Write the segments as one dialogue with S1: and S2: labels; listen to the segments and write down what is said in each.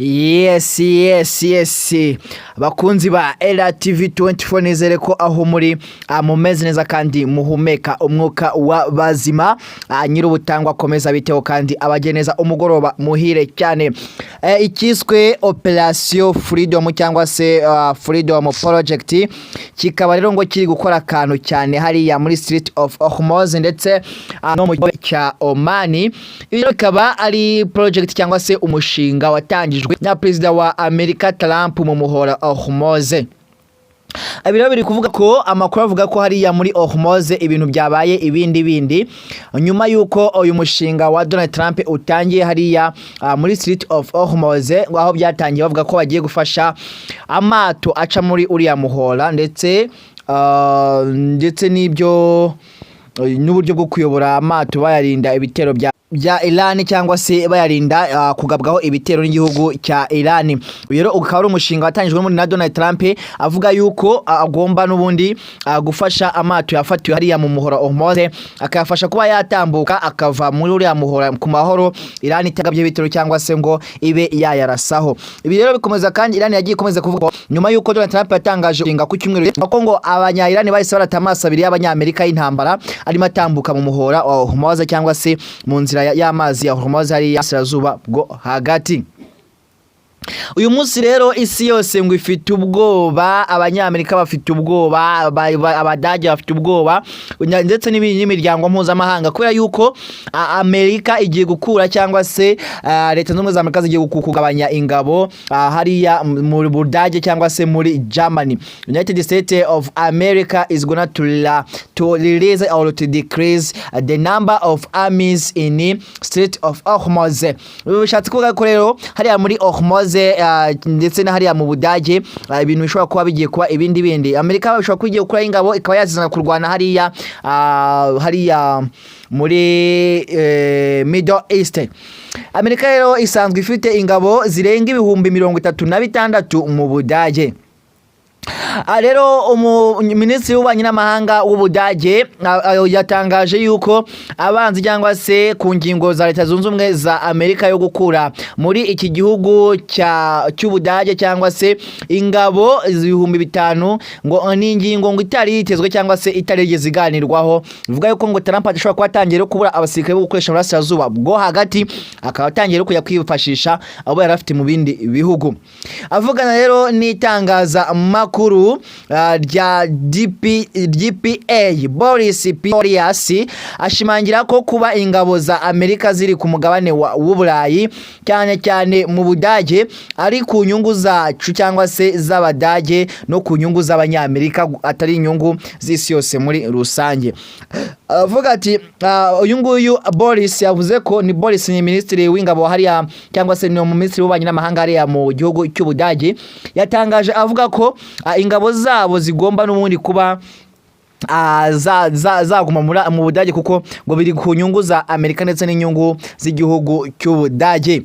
S1: Yes. Bakunzi ba LTV 24 nizere ko aho muri mumeze neza kandi muhumeka umwuka wa bazima nyir'ubutangwa komeza biteho kandi abageneza umugoroba muhire cyane. Ikiswe Operation Freedom cyangwa se Freedom Project kikaba rero ngo kiri gukora akantu cyane hariya muri Street of Ahungira ndetse no mu gihugu cya Oman. Ibi bikaba ari project cyangwa se umushinga watangijwe na Perezida wa Amerika Trump mu muhora Ahungira. Abiro biri kuvuga ko amakuru avuga ko hariya muri Ahungira ibintu byabaye ibindi nyuma yuko uyu mushinga wa Donald Trump utangiye hariya muri Street of Ahungira, aho byatangiye bavuga ko bagiye gufasha amato aca muri uriya muhora ndetse n'ibyo n'uburyo bwo kuyobora amato bayarinda ibitero bya Iran cyangwa se bayarinda kugabwaho ibitero n'igihugu cya Iran. Rero ukaba ari umushinga watangijwe muri na Donald Trump avuga yuko agomba n'ubundi gufasha amato yafatiwe hariya mu muhora Ahungira akayafasha kuba yatambuka akava muri uriya muhora ku mahoro Iran itagabye ibitero cyangwa se ngo ibe yayarasaho. Ibi rero bikomeza kandi Iran yagiye ikomeza kuvuga nyuma yuko Donald Trump yatangaje inga ku cyumweru ko ngo abanya-Iran bahise baratamasa abiri y'abanyamerika y'intambara arimo atambuka mu muhora Ahungira cyangwa se mu nzira y'amazi ya Ahungira hari y'asirazuba bwo hagati. Uyu munsi rero isi yose ngo ifite ubwoba, abanyamerika bafite ubwoba, abadage bafite ubwoba ndetse n'imiryango mpuzamahanga kubera yuko Amerika igiye gukura cyangwa se leta z'ubumwe za Amerika zigiye kugabanya ingabo hariya mu Budage cyangwa se muri Germany. United States of America is gonna to release or to decrease the number of armies in State of Ahungira. Bishatse kuvuga ko rero hariya muri Ahungira ndetse na hariya mu Budage ibintu bishobora kuba bigiye kuba ibindi. Amerika bishobora kugiye gukora ingabo ikaba yazizana kurwana hariya muri Middle East. Amerika rero isanzwe ifite ingabo zirenga 36,000 mu Budage. Rero minisitiri w'ububanyi n'amahanga w'Ubudage yatangaje yuko abanzi cyangwa se ku ngingo za leta zunze ubumwe za Amerika yo gukura muri iki gihugu cy'Ubudage cyangwa se ingabo 5,000 ngo ni ingingo ngo itari yitezwe cyangwa se itarigeze iganirwaho. Bivuga yuko ngo Trump ashobora kuba atangiye kubura abasirikare bo gukoresha burasirazuba bwo hagati akaba atangiye kujya kwifashisha abo yari afite mu bindi bihugu. Avugana rero n'itangaza makuru rya DPA Boris Pistorius ashimangira ko kuba ingabo za Amerika ziri ku mugabane w'Uburayi cyane mu Budage ari ku nyungu zacu cyangwa se z'Abadage no ku nyungu z'Abanyamerika atari inyungu z'isi yose muri rusange. Avuga ati uyu nguyu Boris yavuze ko ni Boris ni ministry w'ingabo hariya cyangwa se ni ministry w'ububanyi n'amahanga hariya mu gihugu cy'Ubudage yatangaje avuga ko ingabo zabo zigomba n'ubundi kuba zaguma mu Budage kuko ngo biri ku nyungu za Amerika ndetse n'inyungu z'igihugu cy'Ubudage.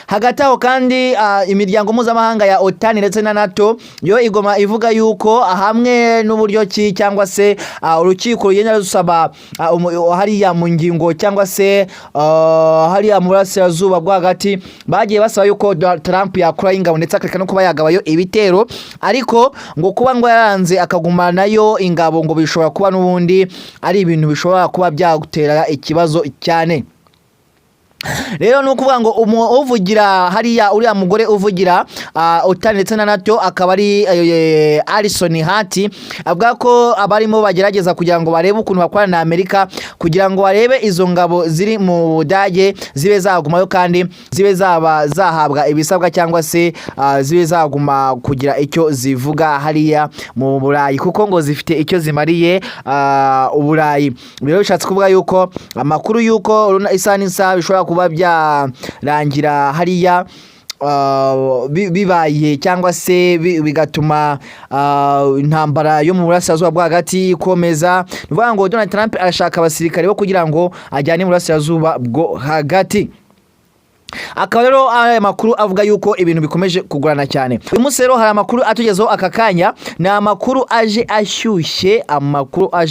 S1: Hagati aho kandi imiryango mpuzamahanga ya OTAN ndetse na NATO yo igoma ivuga yuko hamwe n'uburyo ki cyangwa se urukiko rugenda rusaba hariya mu ngingo cyangwa se hariya mu burasirazuba bwo hagati bagiye basaba yuko Trump yakora ingabo ndetse akareka no kuba yagabayo ibitero, ariko ngo kuba ngo yaranze akagumana nayo ingabo ngo bishobora kuba n'ubundi ari ibintu bishobora kuba byagutera ikibazo cyane. Rero nukuvuga ngo uvugira hariya uriya mugore uvugira OTAN ndetse na NATO akaba ari Alison Hati avuga ko abarimo bagerageza kugira ngo barebe ukuntu bakorana na Amerika kugira ngo barebe izo ngabo ziri mu Budage zibe zagumayo kandi zibe zahabwa ibisabwa cyangwa se zibe zaguma kugira icyo zivuga hariya mu Burayi kuko ngo zifite icyo zimariye Uburayi. Rero bishatse kuvuga yuko amakuru yuko isa n'isa bishobora kuba byarangira hariya bibaye cyangwa se bigatuma intambara yo mu burasirazuba bwo hagati ikomeza. Bivuga ngo Donald Trump arashaka abasirikare bo kugira ngo ajyane mu burasirazuba bwo hagati. Akaba rero amakuru avuga yuko ibintu bikomeje kugurana cyane. Uyu munsi rero hari amakuru atugezeho aka kanya, ni amakuru aje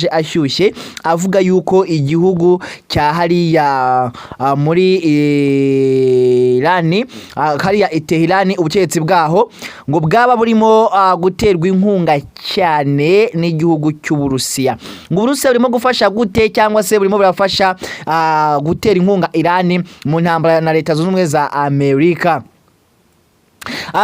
S1: ashyushye avuga yuko igihugu cya hariya muri Irani hariya Tehran ubutegetsi bwaho ngo bwaba burimo guterwa inkunga cyane n'igihugu cy'Uburusiya. Ngo Uburusiya burimo gufasha gute cyangwa se burimo burafasha gutera inkunga Irani mu ntambara na Leta Zunze Ubumwe za Amerika.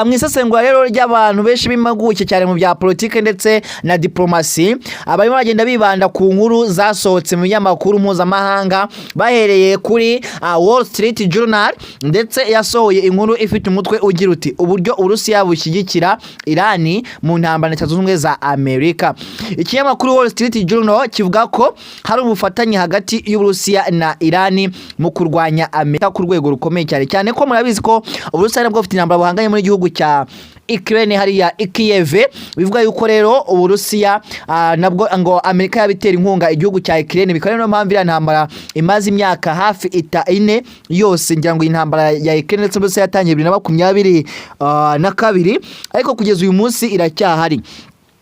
S1: Mwisesengura rero ry'abantu benshi bimaguke cyane mu bya politike ndetse na diplomasi, abarimo bagenda bibanda ku nkuru zasohotse mu binyamakuru mpuzamahanga bahereye kuri Wall Street Journal, ndetse yasohoye inkuru ifite umutwe ugira uti uburyo Uburusiya bushyigikira Irani mu ntambara na Leta Zunze Ubumwe za Amerika. Ikinyamakuru Wall Street Journal kivuga ko hari ubufatanye hagati y'Uburusiya na Irani mu kurwanya Amerika ku rwego rukomeye cyane ko murabizi ko Uburusiya nabwo bufite intambara buhanganye muri gihugu cya Ukraine hariya Kiev. Bivuga yuko rero Uburusiya nabwo ngo Amerika yabitera inkunga igihugu cya Ukraine, bikaba no mpamvu ira ntambara imaze imyaka hafi 4 yose, ngira ngo intambara ya Ukraine ndetse Uburusiya yatangiye 2022 ariko kugeza uyu munsi iracyahari.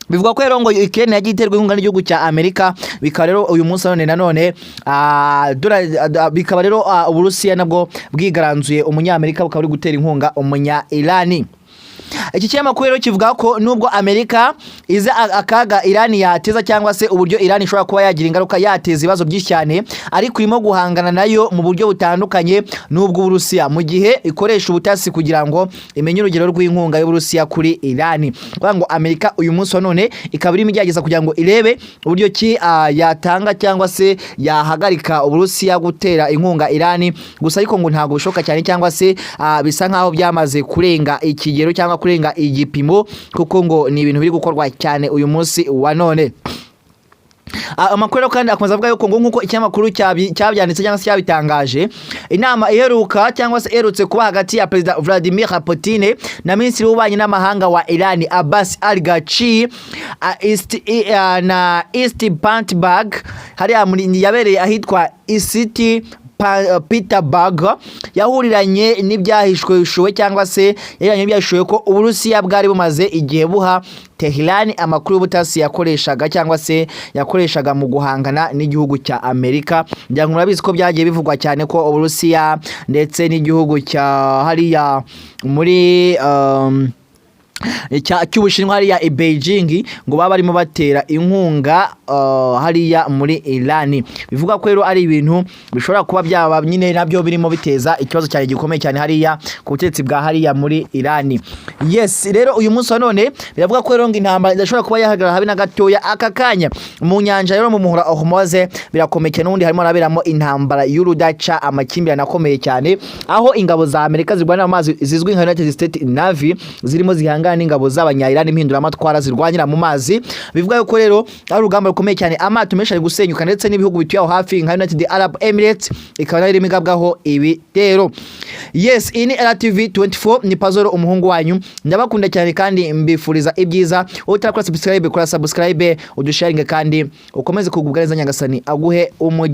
S1: Bivuga ko rero ngo Ukraine yagiye iterwa inkunga n'igihugu cya Amerika, bikaba rero uyu munsi nanone bikaba rero Uburusiya nabwo bwigaranzuye umunyamerika bukaba buri gutera inkunga umunya Irani. Iki kinyamakuru rero kivuga ko nubwo Amerika iza akaga Irani yateza cyangwa se uburyo Irani ishobora kuba yagira ingaruka yateza ibibazo byinshi cyane, ariko irimo guhangana nayo mu buryo butandukanye nubwo Uburusiya mu gihe ikoresha ubutasi kugira ngo imenye urugero rw'inkunga y'Uburusiya kuri Irani. Kuvuga ngo Amerika uyu munsi none ikaba irimo igerageza kugira ngo irebe uburyo ki yatanga cyangwa se yahagarika Uburusiya gutera inkunga Irani, gusa ariko ngo ntago bishoka cyane cyangwa se bisa nkaho byamaze kurenga ikigero cyangwa kurenga igipimo, kuko ngo ni ibintu biri gukorwa cyane uyu munsi wa none. Amakuru kandi akomeza avuga yuko ngo nkuko ikinyamakuru cyabyanditse cyangwa se cyabitangaje, inama iheruka cyangwa se erutse kuba hagati ya Perezida Vladimir Putin na Minisitiri w'Ububanyi n'Amahanga wa Iran Abbas Araghchi na East Petersburg hariya yabereye ahitwa City Petersburg, yahuriranye n'ibyahishwe cyangwa se yiranye n'ibyahishwe ko Uburusiya bwari bumaze igihe buha Tehran amakuru y'ubutasi yakoreshaga cyangwa se yakoreshaga mu guhangana n'igihugu cya Amerika. Ngira ngo murabizi ko byagiye bivugwa cyane ko Uburusiya ndetse n'igihugu cya hariya muri cy'Ubushinwa hariya i Beijing ngo baba barimo batera inkunga hariya muri Irani. Bivuga ko rero ari ibintu bishobora kuba byaba nyine nabyo birimo biteza ikibazo cyane gikomeye cyane hariya ku butegetsi bwa hariya muri Irani. Yes, rero uyu munsi none biravuga ko rero ngo intambara idashobora kuba yahagarara habe na gatoya aka kanya mu nyanja rero mu muhora Hormuz. Birakomeye n'undi harimo raberamo intambara y'urudaca, amakimbirane akomeye cyane, aho ingabo za Amerika zirwanira mu mazi zizwi nka United States Navy zirimo zihangana n'ingabo z'abanya-Irani impinduramatwara zirwanyira mu mazi. Bivuga yuko rero ari urugamba rukomeye cyane, amato menshi ari gusenyuka ndetse n'ibihugu bituye aho hafi nka United Arab Emirates ikaba irimo igabwaho ibitero. Yes, ini RTV 24 ni Pazoro umuhungu wanyu, ndabakunda cyane kandi mbifuriza ibyiza. Utakora subscribe, kora subscribe, udusharinge kandi ukomeze kugubwa neza, Nyagasani aguhe umugisha.